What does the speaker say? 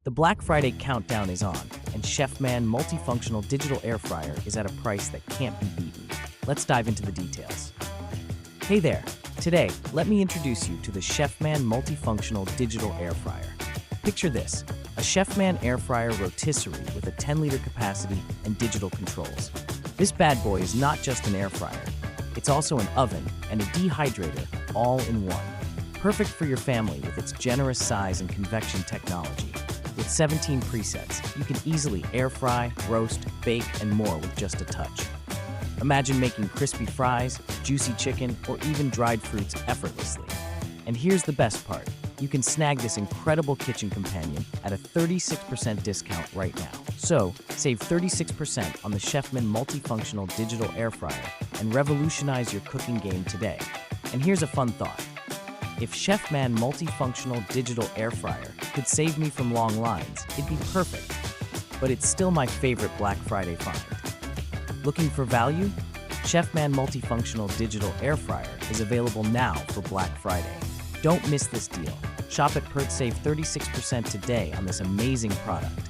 The Black Friday countdown is on, and Chefman Multifunctional Digital Air Fryer is at a price that can't be beaten. Let's dive into the details. Hey there! Today, let me introduce you to the Chefman Multifunctional Digital Air Fryer. Picture this, a Chefman air fryer rotisserie with a 10-liter capacity and digital controls. This bad boy is not just an air fryer, it's also an oven and a dehydrator all in one. Perfect for your family with its generous size and convection technology. With 17 presets, you can easily air fry, roast, bake, and more with just a touch. Imagine making crispy fries, juicy chicken, or even dried fruits effortlessly. And here's the best part. You can snag this incredible kitchen companion at a 36% discount right now. So, save 36% on the Chefman Multifunctional Digital Air Fryer and revolutionize your cooking game today. And here's a fun thought. If Chefman Multifunctional Digital Air Fryer could save me from long lines, it'd be perfect. But it's still my favorite Black Friday find. Looking for value? Chefman Multifunctional Digital Air Fryer is available now for Black Friday. Don't miss this deal. Shop at PurchPad, save 36% today on this amazing product.